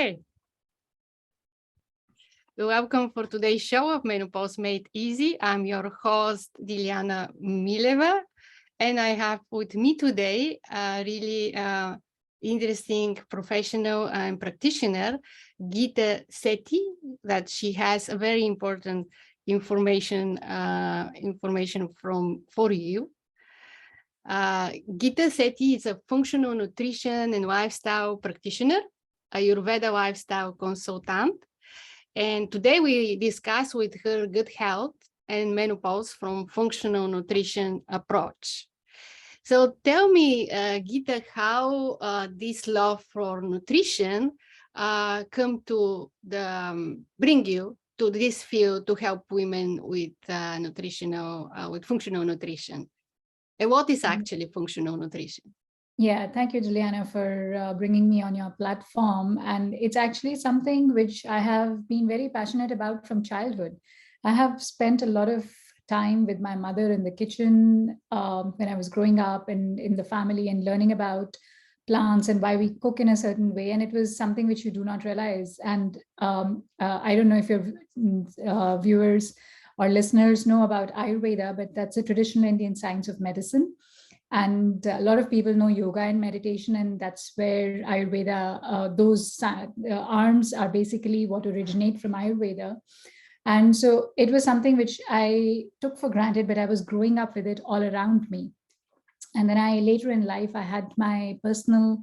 Okay. Welcome for today's show of Menopause Made Easy. I'm your host, Dilyana Mileva, and I have with me today a really interesting professional and practitioner, Geeta Sethi, that she has a very important information for you. Geeta Sethi is a functional nutrition and lifestyle practitioner, Ayurveda lifestyle consultant. And today we discuss with her good health and menopause from functional nutrition approach. So tell me, Geeta, how this love for nutrition come to bring you to this field to help women with with functional nutrition? And what is actually functional nutrition? Yeah, thank you, Dilyana, for bringing me on your platform. And it's actually something which I have been very passionate about from childhood. I have spent a lot of time with my mother in the kitchen when I was growing up and in the family and learning about plants and why we cook in a certain way. And it was something which you do not realize. And I don't know if your viewers or listeners know about Ayurveda, but that's a traditional Indian science of medicine. And a lot of people know yoga and meditation, and that's where Ayurveda, those arms are basically what originate from Ayurveda. And so it was something which I took for granted, but I was growing up with it all around me. And then later in life, I had my personal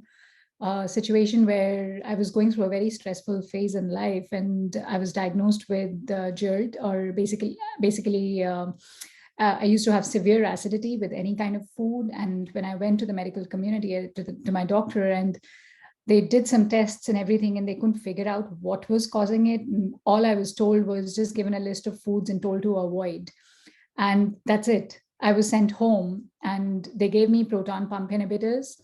situation where I was going through a very stressful phase in life, and I was diagnosed with GERD, or basically I used to have severe acidity with any kind of food. And when I went to the medical community, to my doctor, and they did some tests and everything, and they couldn't figure out what was causing it. And all I was told was just given a list of foods and told to avoid. And that's it. I was sent home, and they gave me proton pump inhibitors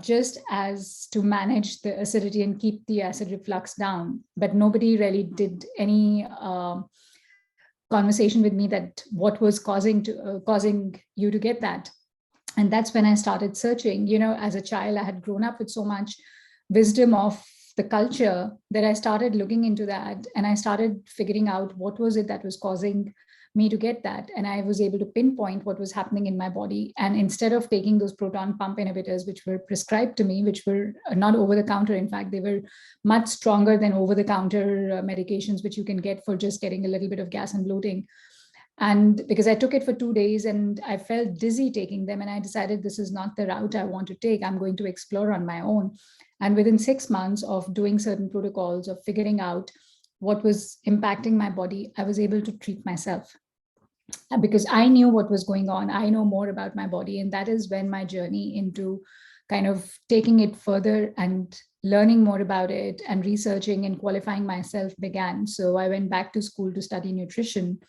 just as to manage the acidity and keep the acid reflux down. But nobody really did any conversation with me that what was causing you to get that. And that's when I started searching. As a child, I had grown up with so much wisdom of the culture that I started looking into that, and I started figuring out what was it that was causing me to get that. And I was able to pinpoint what was happening in my body. And instead of taking those proton pump inhibitors, which were prescribed to me, which were not over the counter, in fact, they were much stronger than over the counter medications, which you can get for just getting a little bit of gas and bloating. And because I took it for 2 days and I felt dizzy taking them, and I decided this is not the route I want to take. I'm going to explore on my own. And within 6 months of doing certain protocols, of figuring out what was impacting my body, I was able to treat myself. Because I knew what was going on. I know more about my body. And that is when my journey into kind of taking it further and learning more about it and researching and qualifying myself began. So I went back to school to study nutrition,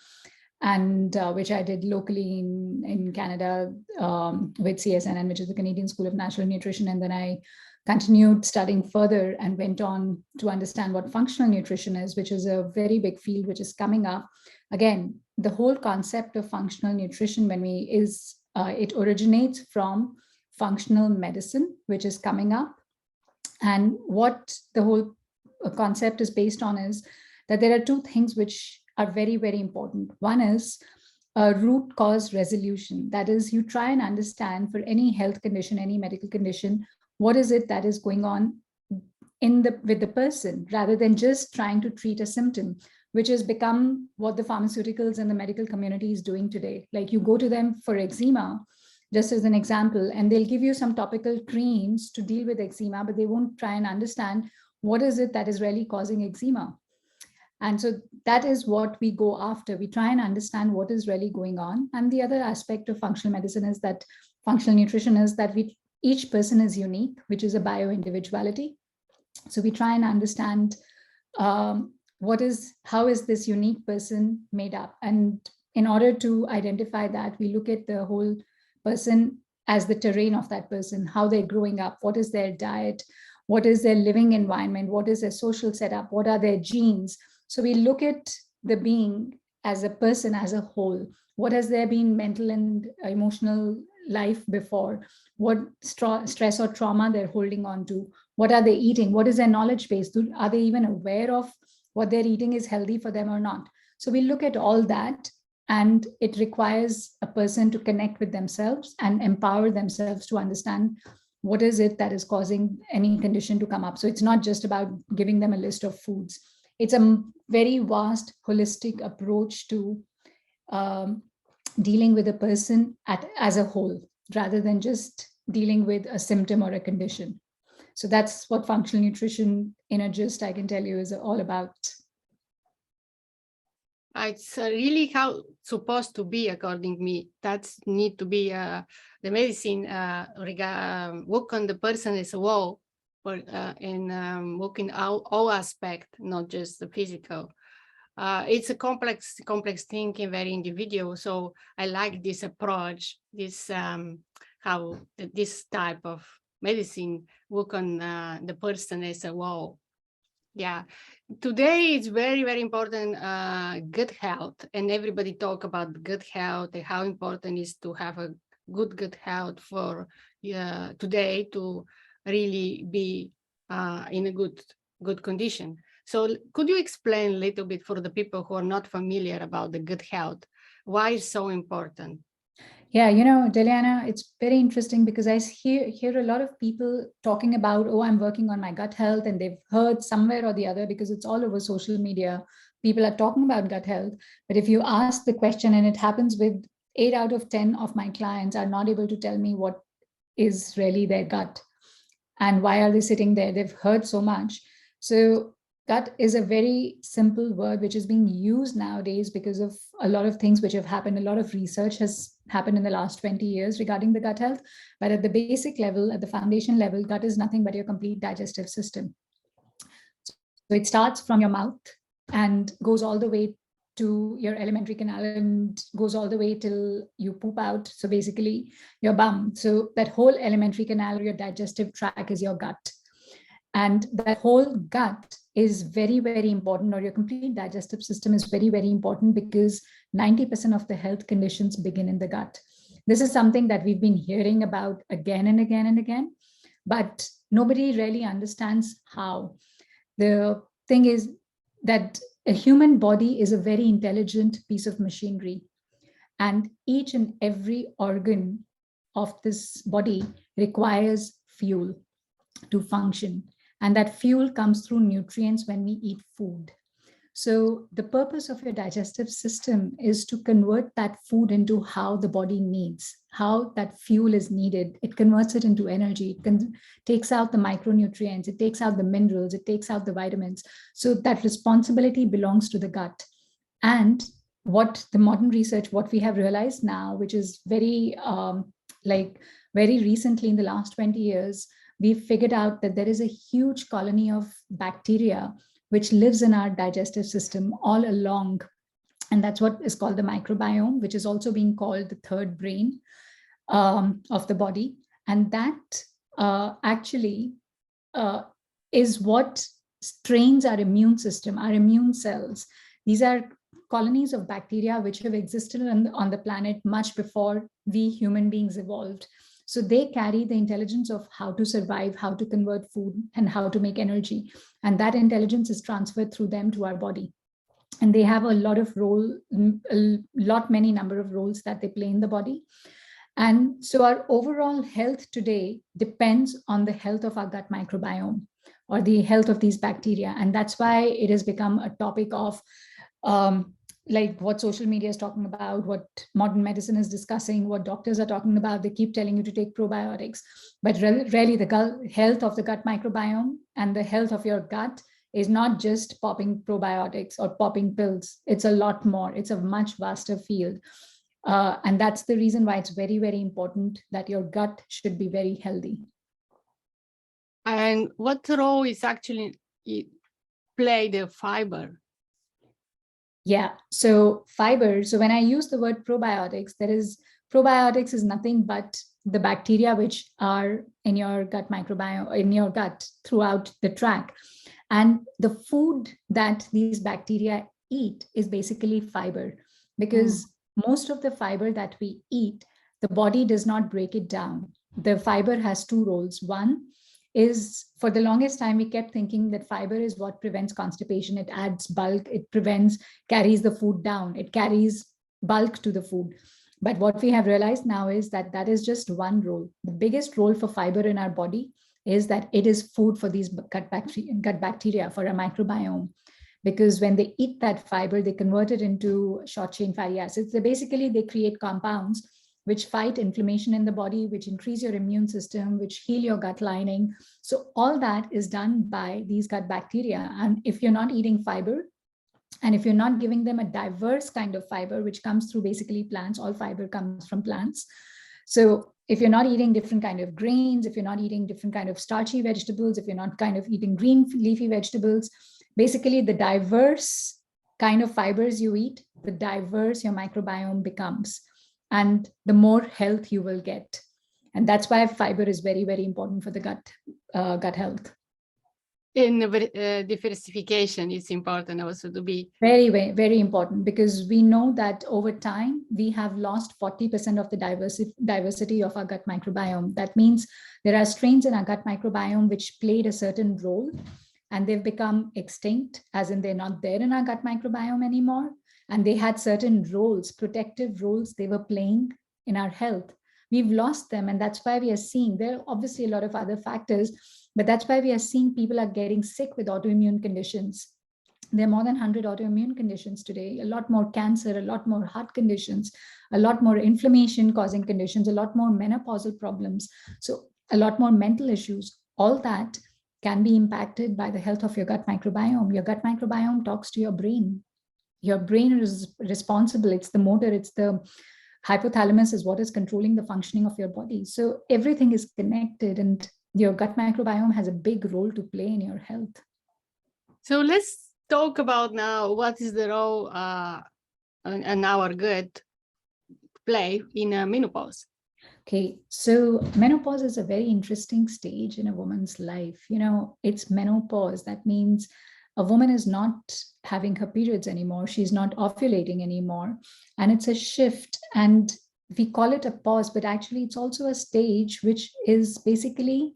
and which I did locally in Canada with CSNN, which is the Canadian School of Natural Nutrition. And then I continued studying further and went on to understand what functional nutrition is, which is a very big field which is coming up. Again, the whole concept of functional nutrition it originates from functional medicine, which is coming up. And what the whole concept is based on is that there are two things which are very, very important. One is root cause resolution. That is, you try and understand for any health condition, any medical condition, what is it that is going on with the person, rather than just trying to treat a symptom, which has become what the pharmaceuticals and the medical community is doing today. Like, you go to them for eczema, just as an example, and they'll give you some topical creams to deal with eczema, but they won't try and understand what is it that is really causing eczema. And so that is what we go after. We try and understand what is really going on. And the other aspect of functional medicine is that functional nutrition is that each person is unique, which is a bio-individuality. So we try and understand how is this unique person made up. And in order to identify that, we look at the whole person as the terrain of that person, how they're growing up, what is their diet, what is their living environment, what is their social setup, what are their genes. So we look at the being as a person as a whole. What has there been mental and emotional life before? What stress or trauma they're holding on to? What are they eating? What is their knowledge base? Are they even aware of what they're eating is healthy for them or not? So we look at all that, and it requires a person to connect with themselves and empower themselves to understand what is it that is causing any condition to come up. So it's not just about giving them a list of foods. It's a very vast, holistic approach to dealing with a person as a whole, rather than just dealing with a symptom or a condition. So that's what functional nutrition in a gist, I can tell you, is all about. It's really how supposed to be, according to me. That's need to be the medicine work on the person as well, and work in all aspect, not just the physical. It's a complex thinking, very individual. So I like this approach, this how this type of medicine work on the person as a whole. Yeah, today it's very, very important, good health, and everybody talk about good health and how important it is to have a good health for today to really be in a good condition. So could you explain a little bit for the people who are not familiar about the good health, why it's so important? Yeah, Dilyana, it's very interesting because I hear a lot of people talking about, oh, I'm working on my gut health, and they've heard somewhere or the other, because it's all over social media, people are talking about gut health. But if you ask the question, and it happens with 8 out of 10 of my clients are not able to tell me what is really their gut and why are they sitting there. They've heard so much. So gut is a very simple word which is being used nowadays because of a lot of things which have happened. A lot of research has happened in the last 20 years regarding the gut health. But at the basic level, at the foundation level, gut is nothing but your complete digestive system. So it starts from your mouth and goes all the way to your alimentary canal and goes all the way till you poop out. So basically your bum. So that whole alimentary canal or your digestive tract is your gut. And that whole gut is very, very important, or your complete digestive system is very, very important, because 90% of the health conditions begin in the gut. This is something that we've been hearing about again and again and again, but nobody really understands how. The thing is that a human body is a very intelligent piece of machinery, and each and every organ of this body requires fuel to function. And that fuel comes through nutrients when we eat food. So the purpose of your digestive system is to convert that food into how the body needs, how that fuel is needed. It converts it into energy. It takes out the micronutrients. It takes out the minerals. It takes out the vitamins. So that responsibility belongs to the gut. And what the modern research, what we have realized now, which is very recently in the last 20 years, we've figured out that there is a huge colony of bacteria which lives in our digestive system all along. And that's what is called the microbiome, which is also being called the third brain of the body. And that actually is what trains our immune system, our immune cells. These are colonies of bacteria which have existed on the planet much before we human beings evolved. So they carry the intelligence of how to survive, how to convert food, and how to make energy. And that intelligence is transferred through them to our body. And they have a lot of many number of roles that they play in the body. And so our overall health today depends on the health of our gut microbiome, or the health of these bacteria. And that's why it has become a topic of like what social media is talking about, what modern medicine is discussing, what doctors are talking about. They keep telling you to take probiotics, but really the health of the gut microbiome and the health of your gut is not just popping probiotics or popping pills. It's a lot more. It's a much vaster field. And that's the reason why it's very, very important that your gut should be very healthy. And what role is actually play the fiber? Yeah, so fiber. So when I use the word probiotics, probiotics is nothing but the bacteria which are in your gut microbiome, in your gut throughout the tract. And the food that these bacteria eat is basically fiber, because most of the fiber that we eat, the body does not break it down. The fiber has two roles. One, is, for the longest time, we kept thinking that fiber is what prevents constipation. It adds bulk, it carries the food down, it carries bulk to the food. But what we have realized now is that that is just one role. The biggest role for fiber in our body is that it is food for these gut bacteria, for a microbiome. Because when they eat that fiber, they convert it into short chain fatty acids. They create compounds which fight inflammation in the body, which increase your immune system, which heal your gut lining. So all that is done by these gut bacteria. And if you're not eating fiber, and if you're not giving them a diverse kind of fiber, which comes through basically plants, all fiber comes from plants. So if you're not eating different kind of grains, if you're not eating different kind of starchy vegetables, if you're not kind of eating green leafy vegetables, basically the diverse kind of fibers you eat, the diverse your microbiome becomes, and the more health you will get. And that's why fiber is very, very important for the gut health. In diversification, it's important also to be very, very, very important, because we know that over time we have lost 40% of the diversity of our gut microbiome. That means there are strains in our gut microbiome which played a certain role, and they've become extinct, as in they're not there in our gut microbiome anymore. And they had certain roles, protective roles they were playing in our health. We've lost them, and that's why we are seeing, there are obviously a lot of other factors, but that's why we are seeing people are getting sick with autoimmune conditions. There are more than 100 autoimmune conditions today, a lot more cancer, a lot more heart conditions, a lot more inflammation causing conditions, a lot more menopausal problems, so a lot more mental issues. All that can be impacted by the health of your gut microbiome. Your gut microbiome talks to your brain. Your brain is responsible. It's the motor, it's the hypothalamus is what is controlling the functioning of your body. So everything is connected, and your gut microbiome has a big role to play in your health. So let's talk about now what is the role and our gut play in menopause. Okay, so menopause is a very interesting stage in a woman's life. You know, it's menopause. That means a woman is not having her periods anymore. She's not ovulating anymore. And it's a shift. And we call it a pause, but actually it's also a stage which is basically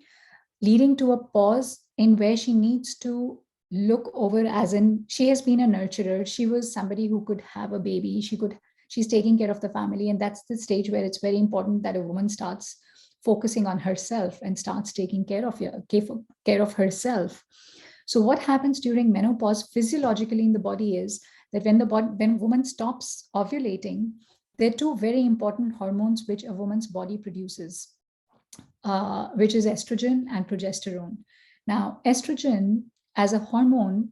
leading to a pause in where she needs to look over, as in she has been a nurturer. She was somebody who could have a baby. She's taking care of the family. And that's the stage where it's very important that a woman starts focusing on herself and starts taking care of herself. So what happens during menopause physiologically in the body is that when a woman stops ovulating, there are two very important hormones which a woman's body produces, which is estrogen and progesterone. Now, estrogen as a hormone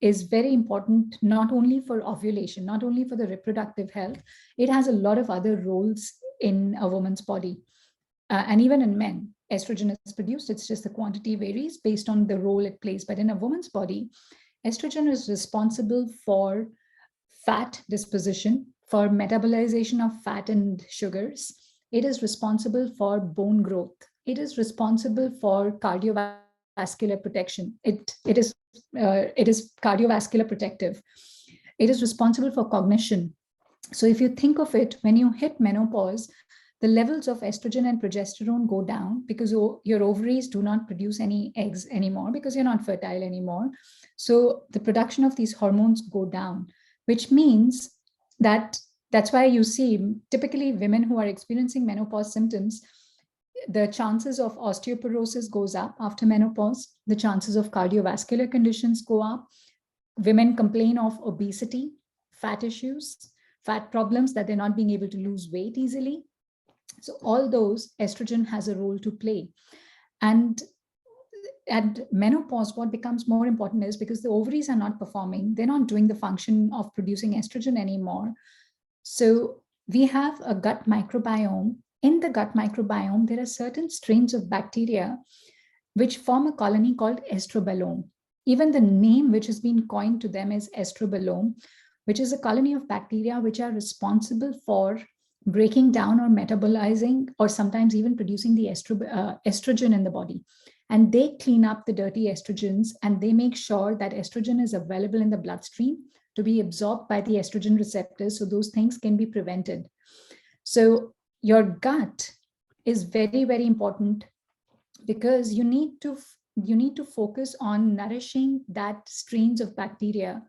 is very important, not only for ovulation, not only for the reproductive health. It has a lot of other roles in a woman's body, and even in men. Estrogen is produced, it's just the quantity varies based on the role it plays. But in a woman's body, estrogen is responsible for fat disposition, for metabolization of fat and sugars. It is responsible for bone growth. It is responsible for cardiovascular protection. It is cardiovascular protective. It is responsible for cognition. So if you think of it, when you hit menopause, the levels of estrogen and progesterone go down because your ovaries do not produce any eggs anymore because you're not fertile anymore. So the production of these hormones go down, which means that's why you see typically women who are experiencing menopause symptoms, the chances of osteoporosis goes up after menopause. The chances of cardiovascular conditions go up. Women complain of obesity, fat issues, fat problems, that they're not being able to lose weight easily. So all those, estrogen has a role to play. And at menopause, what becomes more important is because the ovaries are not performing, they're not doing the function of producing estrogen anymore. So we have a gut microbiome. In the gut microbiome, there are certain strains of bacteria which form a colony called estrobolome. Even the name which has been coined to them is estrobolome, which is a colony of bacteria which are responsible for breaking down or metabolizing or sometimes even producing the estrogen in the body. And they clean up the dirty estrogens, and they make sure that estrogen is available in the bloodstream to be absorbed by the estrogen receptors, so those things can be prevented. So your gut is very, very important because you need to focus on nourishing that strains of bacteria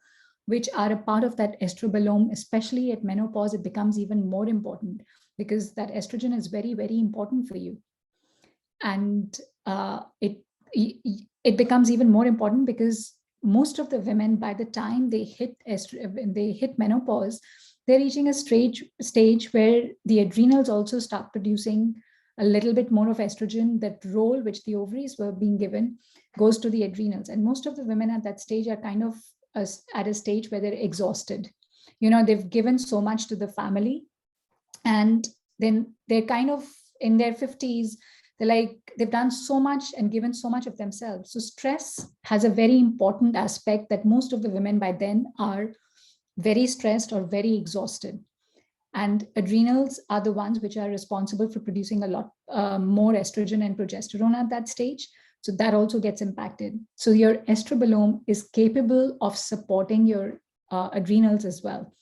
which are a part of that estrobolome. Especially at menopause, it becomes even more important because that estrogen is very, very important for you. And it becomes even more important because most of the women, by the time they hit menopause, they're reaching a stage where the adrenals also start producing a little bit more of estrogen. That role which the ovaries were being given goes to the adrenals, and most of the women at that stage are kind of at a stage where they're exhausted. They've given so much to the family, and then they're kind of in their 50s. They've done so much and given so much of themselves. So stress has a very important aspect, that most of the women by then are very stressed or very exhausted. And adrenals are the ones which are responsible for producing a lot more estrogen and progesterone at that stage. So that also gets impacted. So your estrobolome is capable of supporting your adrenals as well,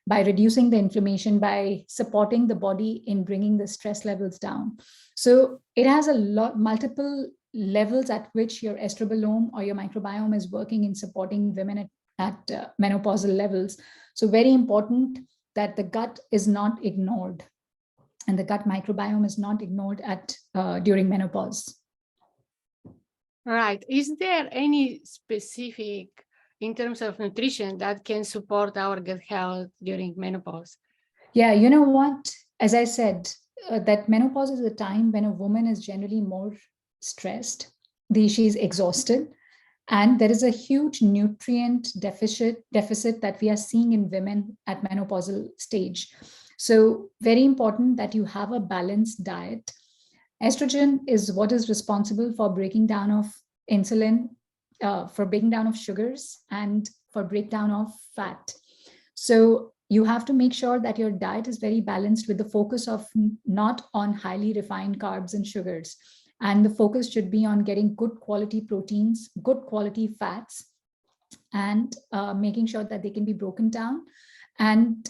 by reducing the inflammation, by supporting the body in bringing the stress levels down. So it has multiple levels at which your estrobolome or your microbiome is working in supporting women at menopausal levels. So very important that the gut is not ignored, and the gut microbiome is not ignored during menopause. Right. Is there any specific, in terms of nutrition, that can support our gut health during menopause? Yeah, you know what? As I said, that menopause is a time when a woman is generally more stressed. She's exhausted, and there is a huge nutrient deficit that we are seeing in women at menopausal stage. So very important that you have a balanced diet. Estrogen is what is responsible for breaking down of insulin, for breaking down of sugars, and for breakdown of fat. So you have to make sure that your diet is very balanced, with the focus of not on highly refined carbs and sugars. And the focus should be on getting good quality proteins, good quality fats, and making sure that they can be broken down. And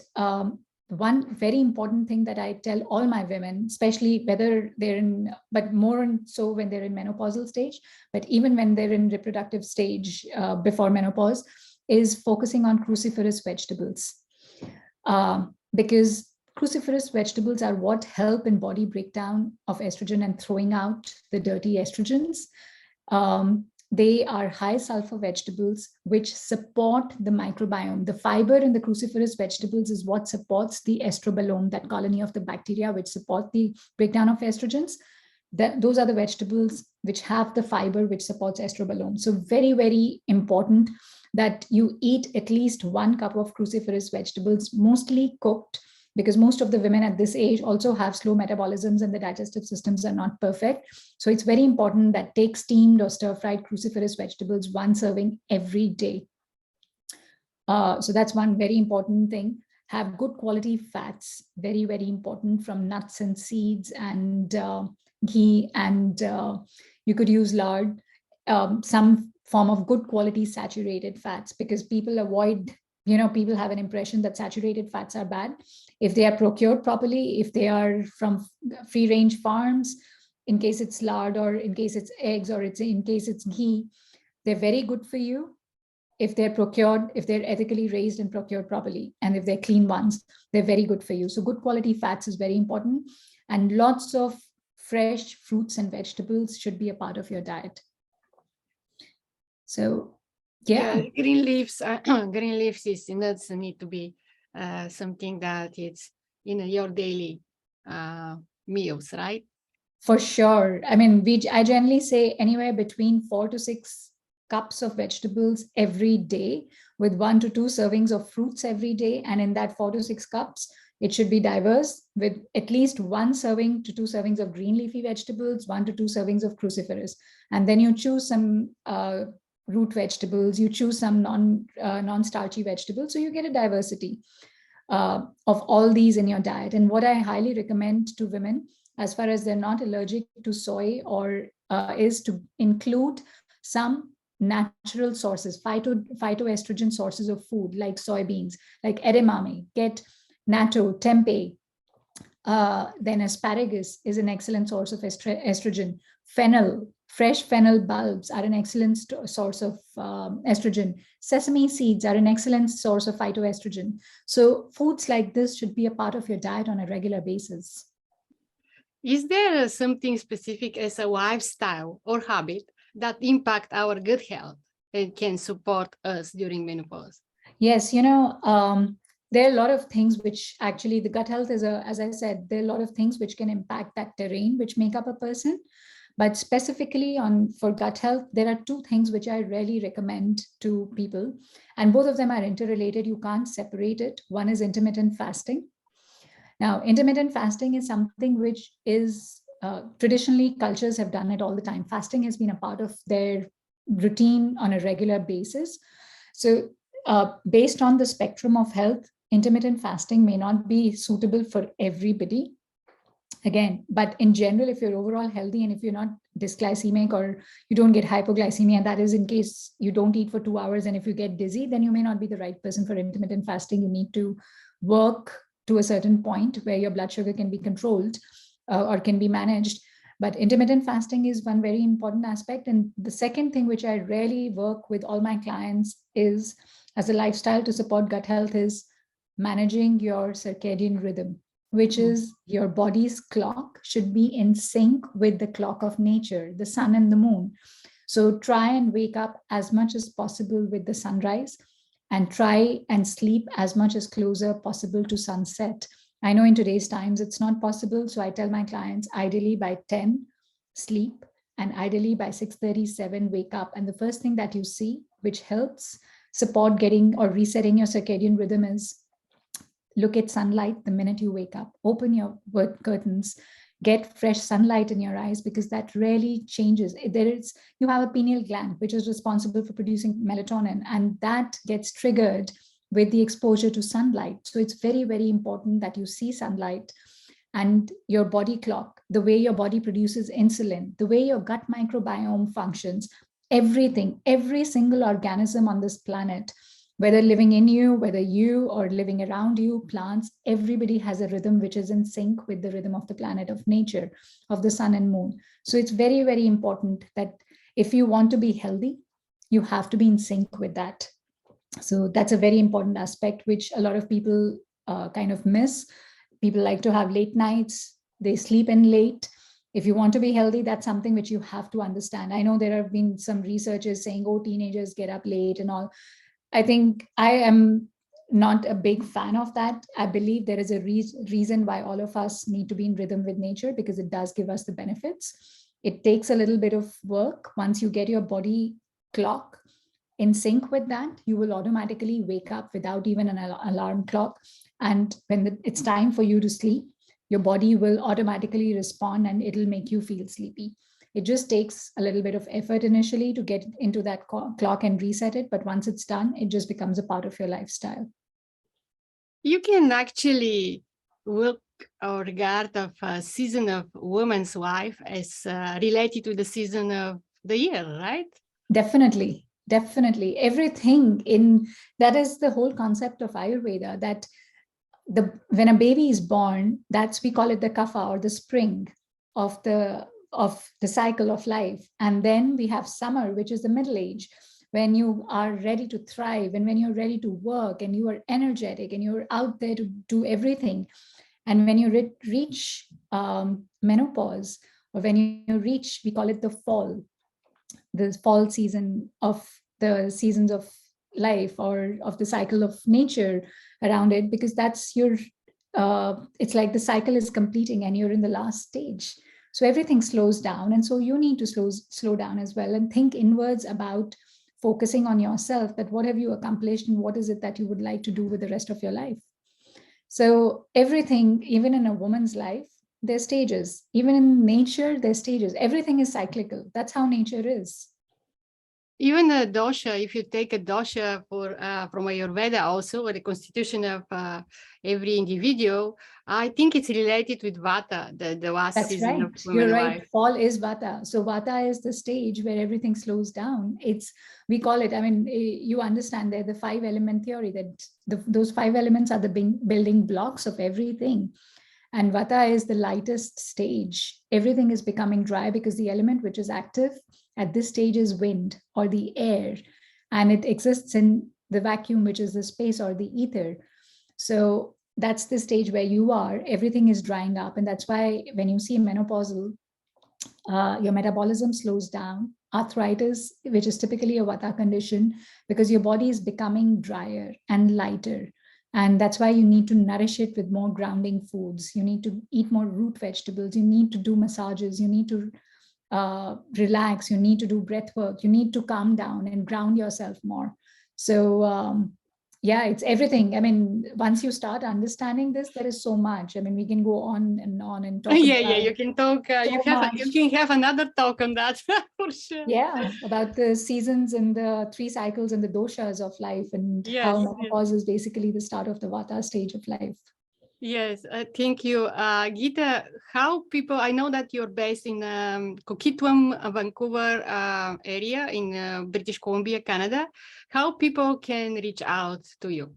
one very important thing that I tell all my women, especially whether they're but more so when they're in menopausal stage, but even when they're in reproductive stage before menopause, is focusing on cruciferous vegetables. Because cruciferous vegetables are what help in body breakdown of estrogen and throwing out the dirty estrogens. They are high sulfur vegetables which support the microbiome. The fiber in the cruciferous vegetables is what supports the estrobolome, that colony of the bacteria which support the breakdown of estrogens. Those are the vegetables which have the fiber which supports estrobolome. So very, very important that you eat at least 1 cup of cruciferous vegetables, mostly cooked, because most of the women at this age also have slow metabolisms and the digestive systems are not perfect. So it's very important that take steamed or stir-fried cruciferous vegetables, 1 serving every day. So that's one very important thing. Have good quality fats, very, very important, from nuts and seeds and ghee, and you could use lard, some form of good quality saturated fats, because people have an impression that saturated fats are bad. If they are procured properly, if they are from free range farms, in case it's lard or in case it's eggs or in case it's ghee, they're very good for you. If they're procured, if they're ethically raised and procured properly, and if they're clean ones, they're very good for you. So good quality fats is very important, and lots of fresh fruits and vegetables should be a part of your diet. So yeah, green leaves is nuts need to be something that it's in your daily meals, right? For sure. I mean, I generally say anywhere between 4 to 6 cups of vegetables every day, with 1 to 2 servings of fruits every day. And in that 4 to 6 cups, it should be diverse, with at least 1 serving to 2 servings of green leafy vegetables, 1 to 2 servings of cruciferous. And then you choose some root vegetables, you choose some non-starchy vegetables. So you get a diversity of all these in your diet. And what I highly recommend to women, as far as they're not allergic to soy, or is to include some natural sources, phytoestrogen sources of food, like soybeans, like edamame, get natto, tempeh, Then asparagus is an excellent source of estrogen. Fennel, fresh fennel bulbs are an excellent source of estrogen. Sesame seeds are an excellent source of phytoestrogen. So foods like this should be a part of your diet on a regular basis. Is there something specific as a lifestyle or habit that impact our gut health and can support us during menopause? Yes, there are a lot of things which actually the gut health is as I said, there are a lot of things which can impact that terrain which make up a person. But specifically for gut health, there are two things which I really recommend to people, and both of them are interrelated. You can't separate it. One is intermittent fasting. Now, intermittent fasting is something which is traditionally cultures have done it all the time. Fasting has been a part of their routine on a regular basis. So based on the spectrum of health, intermittent fasting may not be suitable for everybody. Again, but in general, if you're overall healthy and if you're not dysglycemic or you don't get hypoglycemia, that is in case you don't eat for 2 hours, and if you get dizzy, then you may not be the right person for intermittent fasting. You need to work to a certain point where your blood sugar can be controlled or can be managed. But intermittent fasting is one very important aspect. And the second thing which I really work with all my clients is as a lifestyle to support gut health is managing your circadian rhythm, which is your body's clock should be in sync with the clock of nature, the sun and the moon. So try and wake up as much as possible with the sunrise and try and sleep as much as closer possible to sunset. I know in today's times it's not possible. So I tell my clients ideally by 10 sleep and ideally by 6:37 wake up. And the first thing that you see, which helps support getting or resetting your circadian rhythm is look at sunlight the minute you wake up, open your curtains, get fresh sunlight in your eyes, because that really changes. You have a pineal gland, which is responsible for producing melatonin, and that gets triggered with the exposure to sunlight. So it's very, very important that you see sunlight and your body clock, the way your body produces insulin, the way your gut microbiome functions, everything, every single organism on this planet, whether living in you, whether you or living around you, plants, everybody has a rhythm which is in sync with the rhythm of the planet, of nature, of the sun and moon. So it's very, very important that if you want to be healthy, you have to be in sync with that. So that's a very important aspect, which a lot of people kind of miss. People like to have late nights, they sleep in late. If you want to be healthy, that's something which you have to understand. I know there have been some researchers saying, oh, teenagers get up late and all. I think I am not a big fan of that. I believe there is a reason why all of us need to be in rhythm with nature, because it does give us the benefits. It takes a little bit of work. Once you get your body clock in sync with that, you will automatically wake up without even an alarm clock. And when it's time for you to sleep, your body will automatically respond and it'll make you feel sleepy. It just takes a little bit of effort initially to get into that clock and reset it. But once it's done, it just becomes a part of your lifestyle. You can actually look or regard of a season of woman's life as related to the season of the year, right? Definitely. Definitely. Everything in that is the whole concept of Ayurveda, that when a baby is born, we call it the kapha, or the spring of the cycle of life. And then we have summer, which is the middle age, when you are ready to thrive and when you're ready to work and you are energetic and you're out there to do everything. And when you reach menopause, or when you reach, we call it the fall season of the seasons of life or of the cycle of nature around it, because that's it's like the cycle is completing and you're in the last stage. So everything slows down. And so you need to slow down as well and think inwards about focusing on yourself, that what have you accomplished and what is it that you would like to do with the rest of your life. So everything, even in a woman's life, there's stages. Even in nature, there's stages. Everything is cyclical. That's how nature is. Even a dosha, if you take a dosha from Ayurveda also, or the constitution of every individual, I think it's related with Vata, the last That's season right. of women You're right. life. Fall is Vata. So Vata is the stage where everything slows down. We call it, I mean, you understand the 5-element theory, that those 5 elements are the building blocks of everything. And Vata is the lightest stage. Everything is becoming dry because the element which is active at this stage is wind or the air, and it exists in the vacuum, which is the space or the ether. So that's the stage where you are. Everything is drying up. And that's why when you see menopausal, your metabolism slows down, arthritis, which is typically a Vata condition, because your body is becoming drier and lighter. And that's why you need to nourish it with more grounding foods. You need to eat more root vegetables. You need to do massages. You need to relax. You need to do breath work. You need to calm down and ground yourself more. So yeah, it's everything. I mean, once you start understanding this, there is so much. I mean, we can go on and talk Yeah, about you can talk. You can have another talk on that for sure. Yeah, about the seasons and the 3 cycles and the doshas of life, and how menopause is basically the start of the Vata stage of life. Yes, thank you. Geeta, how people, I know that you're based in Coquitlam, Vancouver area in British Columbia, Canada. How people can reach out to you?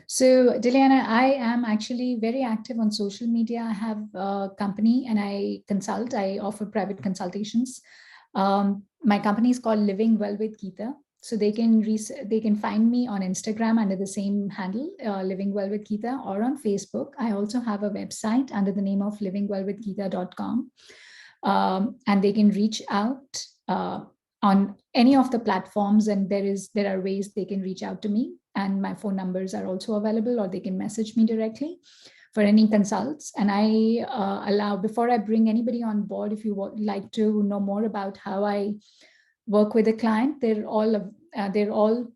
So, Dilyana, I am actually very active on social media. I have a company and I consult. I offer private consultations. My company is called Living Well with Geeta. So they can find me on Instagram under the same handle, Living Well with Geeta, or on Facebook. I also have a website under the name of livingwellwithgeeta.com. And they can reach out on any of the platforms, and there are ways they can reach out to me, and my phone numbers are also available, or they can message me directly for any consults. And I allow, before I bring anybody on board, if you would like to know more about how I work with a client, they're all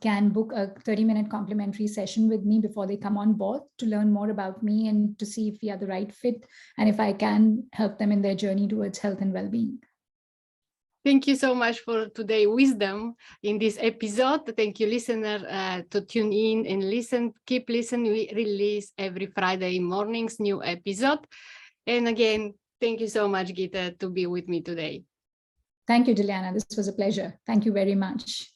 can book a 30-minute complimentary session with me before they come on board to learn more about me and to see if we are the right fit and if I can help them in their journey towards health and well-being. Thank you so much for today's wisdom in this episode. Thank you, listener, to tune in and listen. Keep listening. We release every Friday mornings new episode. And again, thank you so much, Geeta, to be with me today. Thank you, Dilyana. This was a pleasure. Thank you very much.